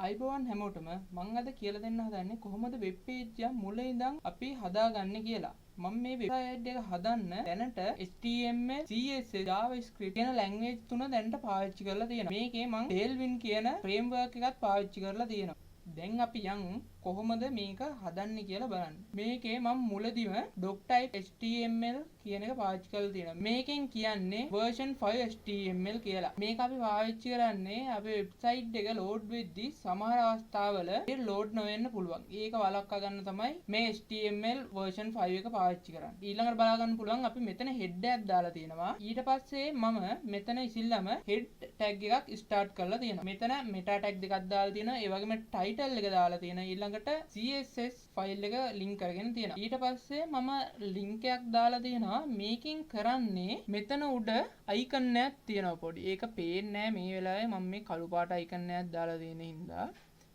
අයිබෝවන් හැමෝටම මම අද කියලා දෙන්න හදන්නේ කොහොමද වෙබ් පේජ් එක මුල ඉඳන් අපි හදාගන්නේ කියලා. මම මේ වෙබ්සයිට් එක හදන්න දැනට HTML, CSS, JavaScript කියන ලැන්ග්වේජ් තුන දැනට පාවිච්චි කරලා තියෙනවා. මේකේ මම Tailwind කියන ෆ්‍රේම්වර්ක් එකත් පාවිච්චි කරලා තියෙනවා. දැන් අපි යමු කොහොමද මේක හදන්නේ කියලා බලන්න. මේකේ මම මුලදිම doctype html කියන එක පාවිච්චි කරලා තියෙනවා. මේකෙන් කියන්නේ version 5 html කියලා. මේක අපි පාවිච්චි කරන්නේ අපේ වෙබ්සයිට් එක load වෙද්දී සමහර අවස්ථාවල ඒක load නොවෙන්න පුළුවන්. ඒක වළක්වා ගන්න තමයි මේ html version 5 එක පාවිච්චි කරන්නේ. ඊළඟට බලා ගන්න පුළුවන් අපි මෙතන head එකක් දාලා තියෙනවා. ඊට පස්සේ මම මෙතන ඉසිල්ලම head tag එකක් start කරලා තියෙනවා. මෙතන meta tag දෙකක් දාලා තියෙනවා. ඒ වගේම title එක දාලා තියෙනවා. ඊළඟට CSS ෆයිල් එක ලින්ක් කරගෙන තියෙනවා. ඊට පස්සේ මම ලින්ක් එකක් දාලා තියෙනවා. මේකෙන් කරන්නේ මෙතන උඩ අයිකන් එකක් තියෙනවා පොඩි. ඒක පේන්නේ නැහැ මේ වෙලාවේ මම මේ කළු පාට අයිකන් එකක් දාලා තියෙන හින්දා.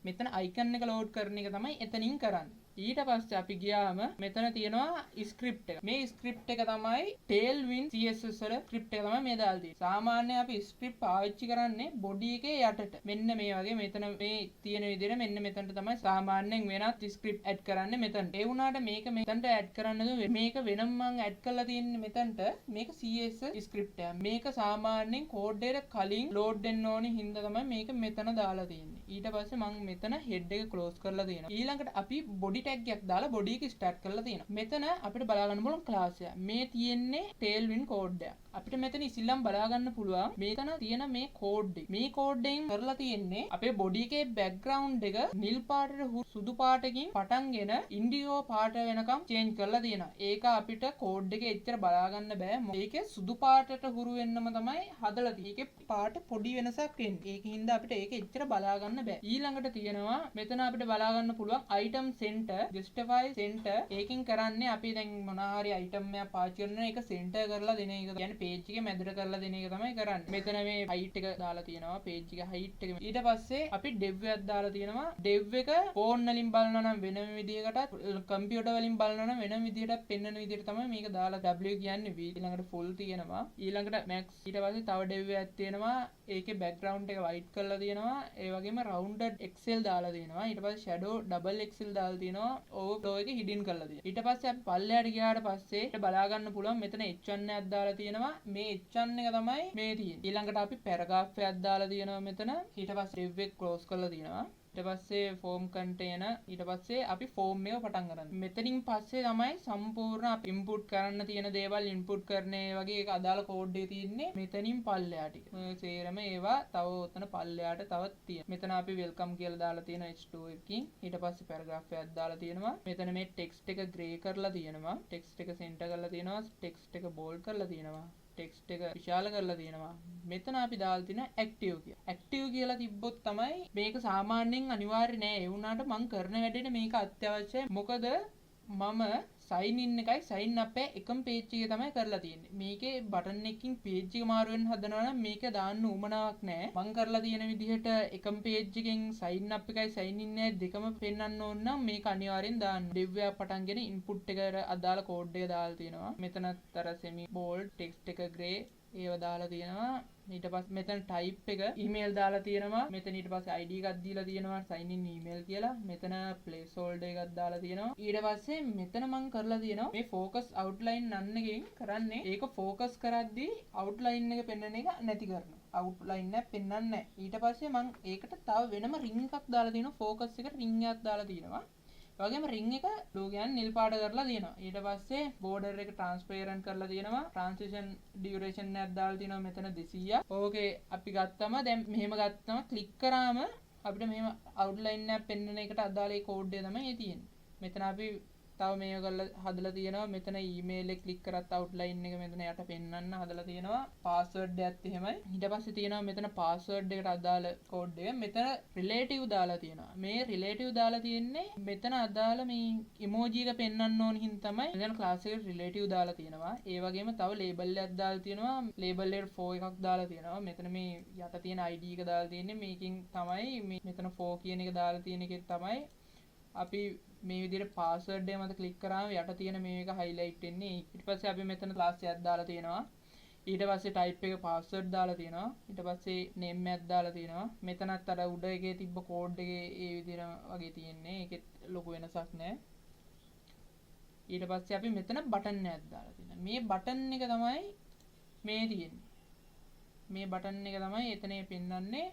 මෙතන අයිකන් එක ලෝඩ් කරන එක තමයි එතනින් කරන්නේ. ඊට පස්සේ අපි ගියාම මෙතන තියෙනවා ස්ක්‍රිප්ට් එක. මේ ස්ක්‍රිප්ට් එක තමයි Tailwind CSS වල ස්ක්‍රිප්ට් එක තමයි මේ දාලා තියෙන්නේ. සාමාන්‍යයෙන් අපි ස්ක්‍රිප්ට් පාවිච්චි කරන්නේ බොඩි එකේ යටට. මෙන්න මේ වගේ මෙතන මේ තියෙන විදිහට මෙන්න මෙතනට තමයි සාමාන්‍යයෙන් වෙනත් ස්ක්‍රිප්ට් ඇඩ් කරන්නේ මෙතන. ඒ වුණාට මේක මෙතනට ඇඩ් කරන්නද මේක වෙනම මම ඇඩ් කරලා තියෙන්නේ මෙතනට මේක CSS ස්ක්‍රිප්ට් එක. මේක සාමාන්‍යයෙන් කෝඩ් එකට කලින් ලෝඩ් වෙන්න ඕනේ හින්දා තමයි මේක මෙතන දාලා තියෙන්නේ. ඊට පස්සේ මම මෙතන head එක close කරලා තියෙනවා. ඊළඟට අපි body tag එකක් දාලා body එක start කරලා තියෙනවා. මෙතන අපිට බලා ගන්න පුළුවන් class එක. මේ තියෙන්නේ Tailwind code එක. අපිට මෙතන ඉසිල්ලම් බලා ගන්න පුළුවන් මෙතන තියෙන මේ code එක. මේ code එකෙන් කරලා තියෙන්නේ අපේ body එකේ background එක නිල් පාටට සුදු පාටකින් පටන්ගෙන indigo පාට වෙනකම් change කරලා තියෙනවා. ඒක අපිට code එකේ එච්චර බලා ගන්න බෑ. ඒකේ සුදු පාටට හුරු වෙන්නම තමයි හදලා තියෙන්නේ. ඒකේ පාට පොඩි වෙනසක් වෙන්නේ. ඒකින්ද අපිට ඒක එච්චර බලා ගන්න බෑ. ඊළඟට තියෙනවා මෙතන අපිට බලා ගන්න පුළුවන් item center, justify center. ඒකෙන් කරන්නේ අපි දැන් මොනවා හරි item එකක් පාවිච්චි කරන එක center කරලා දෙන එක. කියන්නේ page එකේ මැදට කරලා දෙන එක තමයි කරන්නේ. මෙතන මේ height එක දාලා තියෙනවා. page එකේ height එක. ඊට පස්සේ අපි dev එකක් දාලා තියෙනවා. dev එක phone වලින් බලනවා නම් වෙනම විදිහකටත්, computer වලින් බලනවා නම් වෙනම විදිහටත් පෙන්වන විදිහට තමයි මේක දාලා w කියන්නේ v. ඊළඟට full තියෙනවා. ඊළඟට max. ඊට පස්සේ තව dev එකක් තියෙනවා. ඒකේ background එක white කරලා තියෙනවා. ඒ වගේම rounded excel දාලා තියෙනවා. ඊට පස්සේ shadow double excel දාලා තියෙනවා. overflow එක hidden කරලා තියෙනවා. ඊට පස්සේ අපි පල්ලෙහාට ගියාට පස්සේ බලා ගන්න පුළුවන් මෙතන h1 එකක් දාලා තියෙනවා. මේ h1 එක තමයි මේ තියෙන්නේ. ඊළඟට අපි paragraph එකක් දාලා තියෙනවා මෙතන. ඊට පස්සේ div එක close කරලා තියෙනවා. ඊට පස්සේ form container. ඊට පස්සේ අපි form එක පටන් ගන්නවා. මෙතනින් පස්සේ තමයි සම්පූර්ණ අපි input කරන්න තියෙන දේවල් input කරන ඒ වගේ ඒක අදාළ code එක තියෙන්නේ මෙතනින් පල්ලෙහාට. මේ සේරම ඒවා තව උතන පල්ලෙහාට තවත් තියෙනවා. මෙතන අපි welcome කියලා දාලා තියෙනවා h2 එකකින්. ඊට පස්සේ paragraph එකක් දාලා තියෙනවා. මෙතන මේ text එක gray කරලා තියෙනවා. text එක center කරලා තියෙනවා. text එක bold කරලා තියෙනවා. ටෙක්ස්ට් එක විශාල කරලා තියෙනවා. මෙතන අපි දාලා තියෙන ඇක්ටිව් කියලා. ඇක්ටිව් කියලා තිබ්බොත් තමයි මේක සාමාන්‍යයෙන් අනිවාර්ය නෑ. ඒ වුණාට මම කරන වැඩේට මේක අත්‍යවශ්‍යයි. මොකද මම sign in එකයි sign up එකම page එකේ තමයි කරලා තියෙන්නේ. මේකේ button එකකින් page එක මාරු වෙන්න හදනවා නම් මේක දාන්න උවමනාවක් නෑ. මම කරලා තියෙන විදිහට එකම page එකෙන් sign up එකයි sign in එකයි දෙකම පෙන්වන්න ඕන නම් මේක අනිවාර්යෙන් දාන්න. div එක පටන්ගෙන input එකට අදාළ code එක දාලා තියෙනවා. මෙතනත් අර semi bold text එක gray ඒව දාලා තියෙනවා. ඊට පස්සේ මෙතන type එක email දාලා තියෙනවා. මෙතන ඊට පස්සේ ID එකක් දීලා තියෙනවා sign in email කියලා. මෙතන placeholder එකක් දාලා තියෙනවා. ඊට පස්සේ මෙතන මම කරලා තියෙනවා මේ focus outline නන්න එකෙන් කරන්නේ ඒක focus කරද්දී outline එක පෙන්වන එක නැති කරනවා. outline එක පෙන්වන්නේ නැහැ. ඊට පස්සේ මම ඒකට තව වෙනම ring එකක් දාලා තියෙනවා. focus එකට ring එකක් දාලා තියෙනවා. වගේම ring එක blue කියන්නේ නිල් පාට කරලා තියෙනවා. ඊට පස්සේ border එක transparent කරලා තියෙනවා. transition duration එකක් දාලා තියෙනවා මෙතන 200ක්. ඕකේ අපි ගත්තම දැන් මෙහෙම ගත්තම click කරාම අපිට මෙහෙම outline එකක් පෙන්වන එකට අදාළ ඒ code එක තමයි තියෙන්නේ. මෙතන අපි තව මේක කරලා හදලා තියෙනවා. මෙතන email එක click කරත් outline එක මෙතන යට පෙන්වන්න හදලා තියෙනවා. password එකත් එහෙමයි. ඊට පස්සේ තියෙනවා මෙතන password එකට අදාළ code එක. මෙතන relative දාලා තියෙනවා. මේ relative දාලා තියෙන්නේ මෙතන අදාළ මේ emoji එක පෙන්වන්න ඕන හින්දා තමයි මෙතන class එකට relative දාලා තියෙනවා. ඒ වගේම තව label එකක් දාලා තියෙනවා. label එකට for එකක් දාලා තියෙනවා. මෙතන මේ යට තියෙන ID එක දාලා තියෙන්නේ මේකෙන් තමයි මෙතන for කියන එක දාලා තියෙන එකෙන් තමයි අපි මේ විදිහට password එක මත ක්ලික් කරාම යට තියෙන මේක highlight වෙන්නේ. ඊට පස්සේ අපි මෙතන class එකක් දාලා තියෙනවා. ඊට පස්සේ type එක password දාලා තියෙනවා. ඊට පස්සේ name එකක් දාලා තියෙනවා. මෙතනත් අර උඩ එකේ තිබ්බ code එකේ ඒ විදිහට වගේ තියෙන්නේ. ඒකෙත් ලොකු වෙනසක් නැහැ. ඊට පස්සේ අපි මෙතන බටන් එකක් දාලා තියෙනවා. මේ බටන් එක තමයි මේ තියෙන්නේ. මේ බටන් එක තමයි එතනේ පෙන්වන්නේ.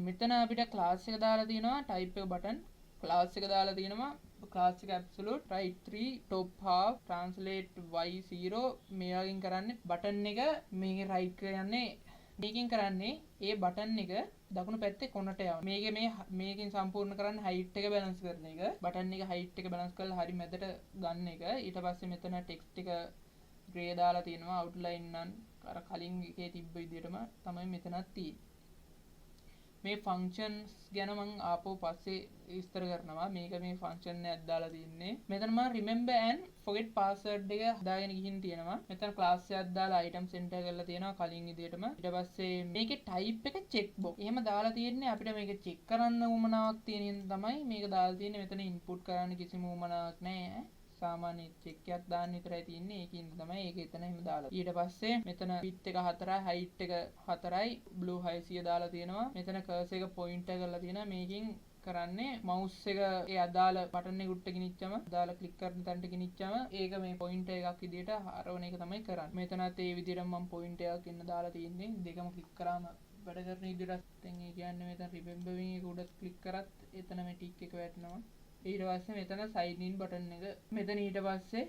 මෙතන අපිට ක්ලාස් එක දාලා තියෙනවා type එක බටන්. ක්ලාස් එක දාලා තියෙනවා class එක absolute right 3 top half translate y0 මේ වගේ කරන්නේ බටන් එක මේකේ right කරන්නේ මේකෙන් කරන්නේ ඒ බටන් එක දකුණු පැත්තේ කොනට යවනවා. මේකෙන් සම්පූර්ණ කරන්නේ height එක balance කරන එක. බටන් එක height එක balance කරලා හරි මැදට ගන්න එක. ඊට පස්සේ මෙතන text එක gray දාලා තියෙනවා outline නම් අර කලින් එකේ තිබ්බ විදිහටම තමයි මෙතනත් තියෙන්නේ. මේ functions ගැන මම ආපහු පස්සේ විස්තර කරනවා. මේක මේ function එකක් දාලා තින්නේ. මෙතන මම remember and forget password එක හදාගෙන ගිහින් තියෙනවා. මෙතන class එකක් දාලා items enter කරලා තියෙනවා කලින් විදිහටම. ඊට පස්සේ මේකේ type එක check box. එහෙම දාලා තියෙන්නේ අපිට මේක check කරන්න උවමනාවක් තියෙන තමයි මේක දාලා තියෙන්නේ. මෙතන input කරන්න කිසිම උවමනාවක් නැහැ. සාමාන්‍ය check එකක් දාන්න විතරයි තියෙන්නේ. ඒකින් තමයි ඒක එතන එහෙම දාලා. ඊට පස්සේ මෙතන width එක 4යි height එක 4යි blue 600 දාලා තියෙනවා. මෙතන cursor එක point කරලා තියෙනවා. මේකෙන් කරන්නේ mouse එක ඒ අදාළ බටන් එක උඩට ගෙනිච්චම අදාළ click කරන තැනට ගෙනිච්චම ඒක මේ point එකක් විදියට හරවන එක තමයි කරන්නේ. මෙතනත් ඒ විදිහටම මම point එකක් ඉන්න දාලා තියෙන්නේ. දෙකම click කරාම වැඩ කරන විදිහට දැන් ඒ කියන්නේ මෙතන remembering එක උඩ click කරත් එතන මේ tick එක වැටෙනවා. ඊට පස්සේ මෙතන sign in button එක. මෙතන ඊට පස්සේ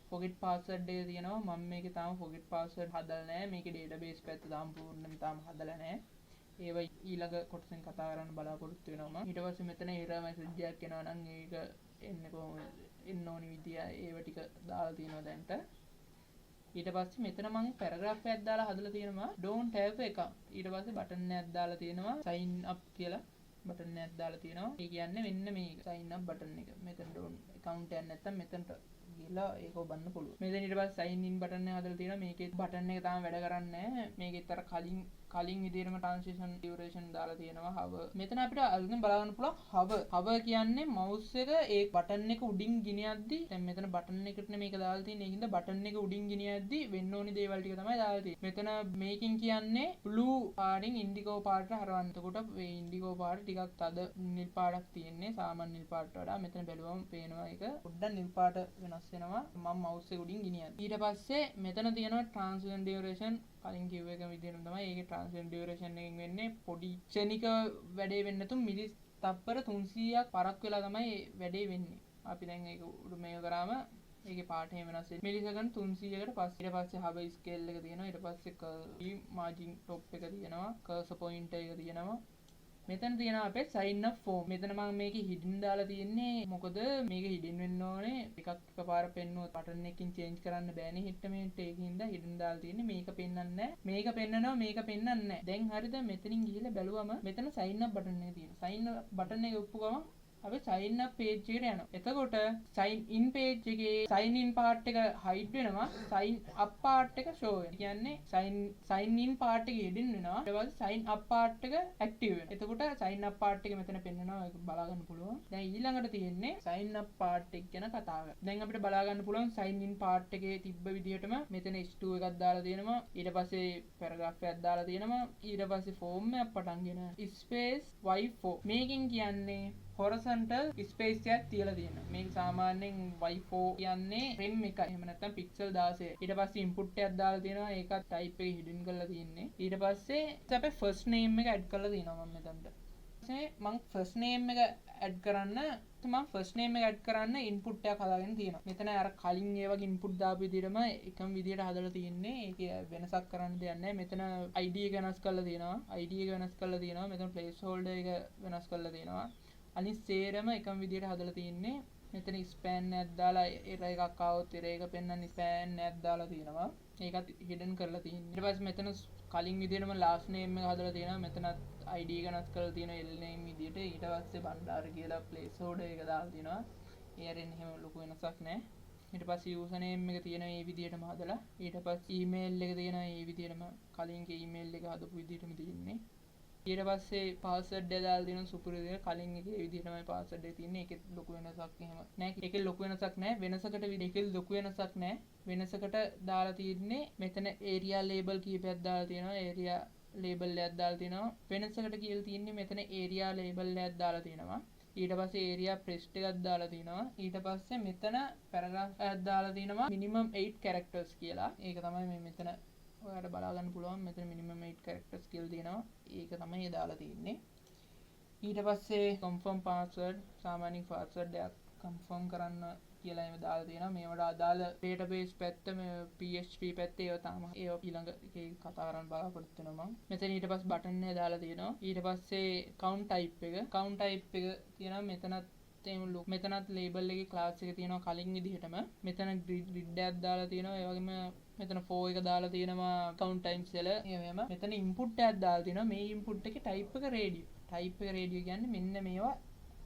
forget password එක තියෙනවා. මම මේකේ තාම forget password හදලා නැහැ. මේකේ database පැත්ත තාම පූර්ණම තාම හදලා නැහැ. ඒව ඊළඟ කොටසෙන් කතා කරන්න බලාපොරොත්තු වෙනවා මම. ඊට පස්සේ මෙතන error message එකක් එනවා නම් ඒක එන්නේ කොහොමද? එන්න ඕනි විදිය ඒව ටික දාලා තියෙනවා දැන්ට. ඊට පස්සේ මෙතන මම paragraph එකක් දාලා හදලා තියෙනවා don't have account. ඊට පස්සේ button එකක් දාලා තියෙනවා sign up කියලා. බටන් එකක් දාලා තියෙනවා. ඒ කියන්නේ මෙන්න මේක sign up බටන් එක. මෙතන account එකක් නැත්තම් මෙතනට ගිහලා ඒක ඔබන්න පුළුවන්. මෙතන ඊට පස්සේ sign in බටන් එක හදලා තියෙනවා. මේකේ බටන් එක තාම වැඩ කරන්නේ නැහැ. මේකෙත් අර කලින් විදිහටම transition duration දාලා තියෙනවා. hover. මෙතන අපිට අලුතෙන් බලන්න පුළුවන් hover. hover කියන්නේ mouse එක ඒ බටන් එක උඩින් ගෙනියද්දි දැන් මෙතන බටන් එකට මේක දාලා තියෙන්නේ. ඒකින්ද බටන් එක උඩින් ගෙනියද්දි වෙන්න ඕනි දේවල් ටික තමයි දාලා තියෙන්නේ. මෙතන මේකින් කියන්නේ blue පාටින් indigo පාටට හරවන්න. එතකොට මේ indigo පාට ටිකක් තද නිල් පාටක් තියෙන්නේ සාමාන්‍ය නිල් පාටට වඩා. මෙතන බැලුවම පේනවා ඒක පොඩ්ඩක් නිල් පාට වෙනස් වෙනවා. මම mouse එක උඩින් ගෙනියන්නේ. ඊට පස්සේ මෙතන තියෙනවා transition duration කලින් කිව්ව එක විදිහටම තමයි ඒකේ transition duration එකෙන් වෙන්නේ පොඩි ක්ෂණික වැඩේ වෙන්න තුන් මිලිස් තප්පර 300ක් පරක් වෙලා තමයි වැඩේ වෙන්නේ. අපි දැන් ඒක උඩ මේක කරාම ඒකේ පාට එහෙම වෙනස් වෙන්නේ. මිලිසෙකන්ඩ් 300කට පස්සේ ඊට පස්සේ hover scale එක තියෙනවා. ඊට පස්සේ margin top එක තියෙනවා. cursor pointer එක තියෙනවා. මෙතන තියෙනවා අපේ sign up form. මෙතන මම මේකේ hidden දාලා තියෙන්නේ මොකද මේක hidden වෙන්න ඕනේ. එකක් එකපාර පෙන්නුවොත් බටන් එකකින් change කරන්න බෑනේ හිටමෙන්ට. ඒකින්ද hidden දාලා තියෙන්නේ. මේක පෙන්වන්නේ නැහැ. මේක පෙන්නනවා මේක පෙන්වන්නේ නැහැ. දැන් හරිද මෙතනින් ගිහිල්ලා බැලුවම මෙතන sign up බටන් එක තියෙනවා. sign up බටන් එක ඔප්පු ගමන් අපි sign up page එකට යනවා. එතකොට sign in page එකේ sign in part එක hide වෙනවා. sign up part එක show වෙනවා. කියන්නේ sign in part එක hidden වෙනවා. ඊට පස්සේ sign up part එක active වෙනවා. එතකොට sign up part එක මෙතන පෙන්නනවා. ඒක බලා ගන්න පුළුවන්. දැන් ඊළඟට තියෙන්නේ sign up part එක ගැන කතා කරලා. දැන් අපිට බලා ගන්න පුළුවන් sign in part එකේ තිබ්බ විදිහටම මෙතන h2 එකක් දාලා තියෙනවා. ඊට පස්සේ paragraph එකක් දාලා තියෙනවා. ඊට පස්සේ form එකක් පටන්ගෙන space y4 මේකෙන් කියන්නේ horizontal space එකක් තියලා තියෙනවා. මේක සාමාන්‍යයෙන් y4 කියන්නේ frame එකයි. එහෙම නැත්නම් pixel 16. ඊට පස්සේ input එකක් දාලා තියෙනවා. ඒකත් type එක hidden කරලා තියෙන්නේ. ඊට පස්සේ අපේ first name එක add කරලා තියෙනවා මම මෙතනට. මම first name එක add කරන්න input එකක් හදාගෙන තියෙනවා. මෙතන අර කලින් ඒ වගේ input දාපු විදිහටම එකම විදිහට හදලා තියෙන්නේ. ඒක වෙනසක් කරන්න දෙයක් නැහැ. මෙතන ID එක වෙනස් කරලා තියෙනවා. මෙතන placeholder එක වෙනස් කරලා තියෙනවා. අනිත් සේරම එකම විදිහට හදලා තියෙන්නේ. මෙතන span එකක් දාලා error එකක් ආවොත් error එක පෙන්වන්න span එකක් දාලා තියෙනවා. ඒකත් hidden කරලා තියෙනවා. ඊට පස්සේ මෙතන කලින් විදිහටම last name එක හදලා තියෙනවා. මෙතනත් ID එක වෙනස් කරලා තියෙනවා L name විදිහට. ඊට පස්සේ බණ්ඩාර කියලා placeholder එක දාලා තියෙනවා. ඒ අරින් එහෙම ලොකු වෙනසක් නැහැ. ඊට පස්සේ user name එක තියෙනවා මේ විදිහටම හදලා. ඊට පස්සේ email එක තියෙනවා මේ විදිහටම කලින්ගේ email එක හදපු විදිහටම තියෙන්නේ. ඊට පස්සේ පාස්වර්ඩ් එක දාලා දෙනවා සුපුරුදු විදිහට. කලින් එකේ විදිහටමයි පාස්වර්ඩ් එක තියෙන්නේ. ඒකෙත් ලොකු වෙනසක් එහෙම නැහැ. ඒකේ ලොකු වෙනසක් නැහැ. වෙනසකට ඒකේ ලොකු වෙනසක් නැහැ. වෙනසකට දාලා තියෙන්නේ මෙතන ඒරියා ලේබල් කීපයක් දාලා තියෙනවා. ඒරියා ලේබල් එකක් දාලා තියෙනවා. වෙනසකට කියලා තියෙන්නේ මෙතන ඒරියා ලේබල් එකක් දාලා තියෙනවා. ඊට පස්සේ ඒරියා ප්‍රෙස්ට් එකක් දාලා තිනවා. ඊට පස්සේ මෙතන පැරග්‍රාෆ් එකක් දාලා තිනවා මිනිමම් 8 characters කියලා. ඒක තමයි මේ මෙතන ඔයාලට බලා ගන්න පුළුවන්. මෙතන මිනිමම් 8 characters කියලා තියෙනවා. ඒක තමයි ඒ දාලා තියෙන්නේ. ඊට පස්සේ confirm password සාමාන්‍ය password එකක් confirm කරන්න කියලා එහෙම දාලා තියෙනවා. මේවට අදාළ database පැත්ත මේ PHP පැත්තේ ඒව තාම ඒව ඊළඟ එකේ කතා කරන්න බලාපොරොත්තු වෙනවා මම. මෙතන ඊට පස්සේ බටන් එක දාලා තියෙනවා. ඊට පස්සේ count type එක තියෙනවා මෙතනත් මෙතනත් label එකේ class එක තියෙනවා කලින් විදිහටම. මෙතන grid එකක් දාලා තියෙනවා. ඒ වගේම මෙතන 4 එක දාලා තියෙනවා count times වල. එහෙම මෙතන input එකක් දාලා තියෙනවා. මේ input එකේ type එක radio. type එක radio කියන්නේ මෙන්න මේවා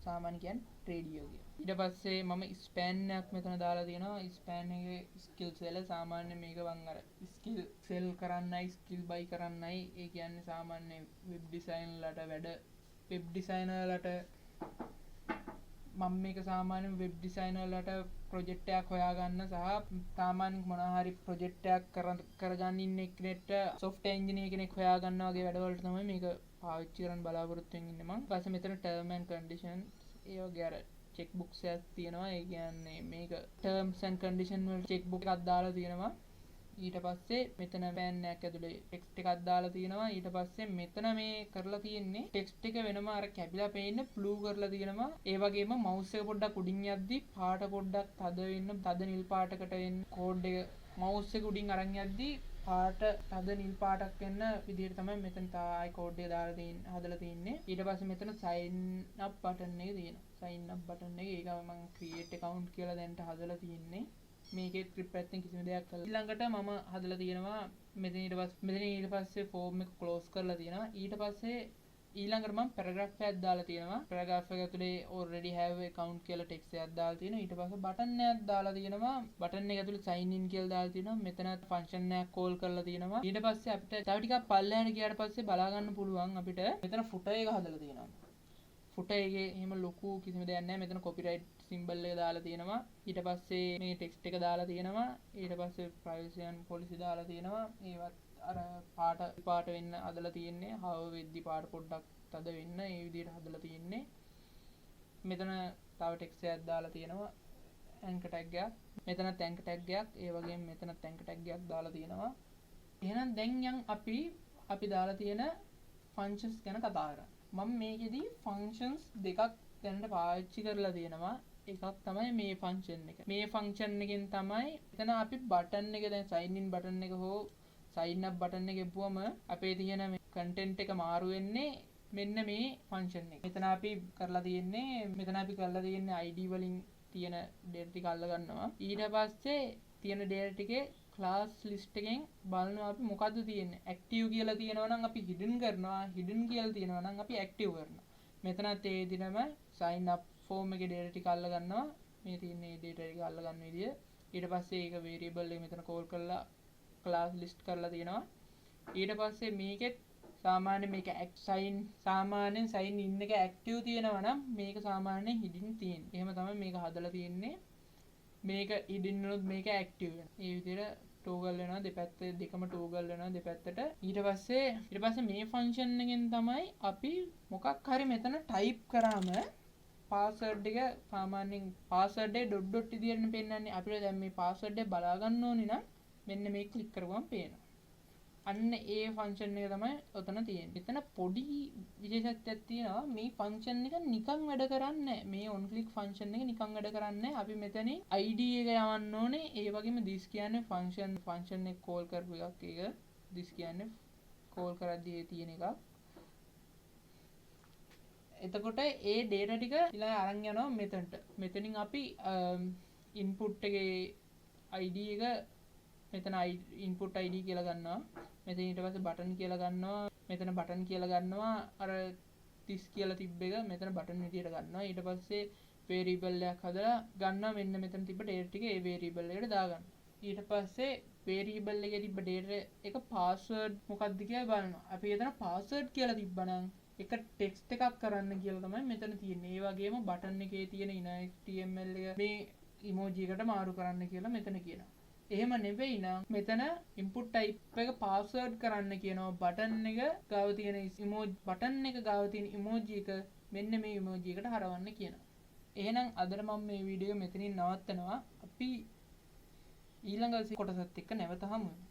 සාමාන්‍ය කියන්නේ radio කියලා. ඊට පස්සේ මම ස්පෑන් එකක් මෙතන දාලා තියෙනවා. ස්පෑන් එකේ ස්කිල්ස් වල සාමාන්‍ය මේක වන් අර ස්කිල් සෙල් කරන්නයි ස්කිල් බයි කරන්නයි. ඒ කියන්නේ සාමාන්‍ය වෙබ් ඩිසයින් වලට වැඩ වෙබ් ඩිසයිනර්ලට මම මේක සාමාන්‍ය වෙබ් ඩිසයිනර් වලට ප්‍රොජෙක්ට් එකක් හොයාගන්න සහ සාමාන්‍ය මොනවා හරි ප්‍රොජෙක්ට් එකක් කරගන්න ඉන්න කෙනෙක්ට සොෆ්ට්වෙයාර් ඉංජිනේර කෙනෙක් හොයාගන්න වගේ වැඩවලට තමයි මේක පාවිච්චි කරන්න බලාපොරොත්තු වෙන්නේ මම. ඊට පස්සේ මෙතන term and conditions ඒ වගේ අර චෙක් බුක්ස් එකක් තියෙනවා. ඒ කියන්නේ මේක terms and condition වල චෙක් බුක් එකක් දාලා තියෙනවා. ඊට පස්සේ මෙතන පෑන් එකක් ඇතුලේ ටෙක්ස්ට් එකක් දාලා තියෙනවා. ඊට පස්සේ මෙතන මේ කරලා තියෙන්නේ ටෙක්ස්ට් එක වෙනම අර කැපිලා පේන්න ප්ලූ කරලා තියෙනවා. ඒ වගේම මවුස් එක පොඩ්ඩක් උඩින් යද්දි පාට පොඩ්ඩක් තද වෙන්න තද නිල් පාටකට වෙන්න කෝඩ් එක මවුස් එක උඩින් අරන් යද්දි පාට තද නිල් පාටක් වෙන්න විදිහට තමයි මෙතන ආයි කෝඩ් එක දාලා තියෙන්නේ හදලා තියෙන්නේ. ඊට පස්සේ මෙතන sign up button එක තියෙනවා. sign up button එක ඒක මම create account කියලා දැන්ට හදලා තියෙන්නේ. මේකේ ට්‍රිප් පැත්තෙන් කිසිම දෙයක් කරලා ඊළඟට මම හදලා තියෙනවා මෙතන ඊට පස්සේ ෆෝම් එක ක්ලෝස් කරලා තියෙනවා. ඊට පස්සේ ඊළඟට මම පැරග්‍රාෆ් එකක් දාලා තියෙනවා. පැරග්‍රාෆ් එක ඇතුලේ already have account කියලා ටෙක්ස්ට් එකක් දාලා තියෙනවා. ඊට පස්සේ බටන් එකක් දාලා තියෙනවා. බටන් එක ඇතුලේ sign in කියලා දාලා තියෙනවා. මෙතනත් ෆන්ක්ෂන් එකක් කෝල් කරලා තියෙනවා. ඊට පස්සේ අපිට තව ටිකක් පල්ලෙහාට ගියාට පස්සේ බලා ගන්න පුළුවන් අපිට මෙතන footer එක හදලා තියෙනවා. footer එකේ එහෙම ලොකු කිසිම දෙයක් නැහැ. මෙතන copyright symbol එක දාලා තියෙනවා. ඊට පස්සේ මේ ටෙක්ස්ට් එක දාලා තියෙනවා. ඊට පස්සේ privacy and policy දාලා තියෙනවා. ඒවත් අර පාට වෙන්න හදලා තියෙන්නේ. හව වෙද්දි පාට පොඩ්ඩක් තද වෙන්න ඒ විදිහට හදලා තියෙන්නේ. මෙතන තව ටෙක්ස්ට් එකක් දාලා තියෙනවා. anchor tag එකක්. මෙතනත් anchor tag එකක්. ඒ වගේම මෙතනත් anchor tag එකක් දාලා තියෙනවා. එහෙනම් දැන් යන් අපි දාලා තියෙන functions ගැන කතා කරමු. මම මේකෙදි functions දෙකක් දැනට පාවිච්චි කරලා තියෙනවා. එකක් තමයි මේ ෆන්ක්ෂන් එක. මේ ෆන්ක්ෂන් එකෙන් තමයි එතන අපි බටන් එක දැන් sign in බටන් එක හෝ sign up බටන් එක එපුවම අපේ තියෙන මේ content එක මාරු වෙන්නේ මෙන්න මේ ෆන්ක්ෂන් එක. මෙතන අපි කරලා තියෙන්නේ ID වලින් තියෙන data ටික අල්ල ගන්නවා. ඊට පස්සේ තියෙන data ටිකේ class list එකෙන් බලනවා අපි මොකද්ද තියෙන්නේ. active කියලා තියෙනවා නම් අපි hidden කරනවා. hidden කියලා තියෙනවා නම් අපි active කරනවා. මෙතනත් ඒ විදිහම sign up form එකේ data ටික අල්ල ගන්නවා. මේ තියෙන මේ data ටික අල්ල ගන්න විදිය. ඊට පස්සේ ඒක variable එක මෙතන call කරලා class list කරලා තියෙනවා. ඊට පස්සේ මේකෙත් සාමාන්‍ය මේක සාමාන්‍යයෙන් sign in එක active තියෙනවා නම් මේක සාමාන්‍යයෙන් hidden තියෙන්නේ. එහෙම තමයි මේක හදලා තියෙන්නේ. මේක hidden වුණොත් මේක active වෙනවා. මේ විදිහට toggle වෙනවා දෙකම toggle වෙනවා දෙපැත්තට. ඊට පස්සේ මේ function එකෙන් තමයි අපි මොකක් හරි මෙතන type කරාම password එක සාමාන්‍යයෙන් password එක ඩොට් විදියට පෙන්නන්නේ. අපිට දැන් මේ password එක බලා ගන්න ඕනේ නම් මෙන්න මේක ක්ලික් කරගුවම පේනවා. අන්න ඒ ෆන්ක්ෂන් එක තමයි ඔතන තියෙන්නේ. එතන පොඩි විශේෂත්වයක් තියෙනවා. මේ ෆන්ක්ෂන් එක නිකන් වැඩ කරන්නේ නැහැ. මේ on click ෆන්ක්ෂන් එක නිකන් වැඩ කරන්නේ නැහැ. අපි මෙතනින් ID එක යවන්න ඕනේ. ඒ වගේම this කියන්නේ ෆන්ක්ෂන් එක කෝල් කරපු එකක්. ඒක this කියන්නේ කෝල් කරද්දී තියෙන එකක්. එතකොට ඒ data ටික ඊළඟ අරන් යනවා මෙතනට. මෙතනින් අපි input එකේ ID එක මෙතන input ID කියලා ගන්නවා. මෙතන ඊට පස්සේ button කියලා ගන්නවා. මෙතන button කියලා ගන්නවා. අර 30 කියලා තිබ්බ එක මෙතන button විදියට ගන්නවා. ඊට පස්සේ variable එකක් හදලා ගන්නවා. මෙන්න මෙතන තිබ්බ data ටික ඒ variable එකට දාගන්න. ඊට පස්සේ වේරියබල් එකේ තිබ්බ data එක password මොකක්ද කියලා බලනවා. අපි එතන password කියලා තිබ්බනම් එක ටෙක්ස්ට් එකක් කරන්න කියලා තමයි මෙතන තියෙන්නේ. ඒ වගේම බටන් එකේ තියෙන html එක මේ emoji එකට මාරු කරන්න කියලා මෙතන කියනවා. එහෙම නෙවෙයි නම් මෙතන input type එක password කරන්න කියනවා. බටන් එක ගාව තියෙන emoji බටන් එක ගාව තියෙන emoji එක මෙන්න මේ emoji එකට හරවන්න කියනවා. එහෙනම් අදට මම මේ වීඩියෝ මෙතනින් නවත්තනවා. අපි ඊළඟ කොටසත් එක්ක නැවත හමු වෙමු.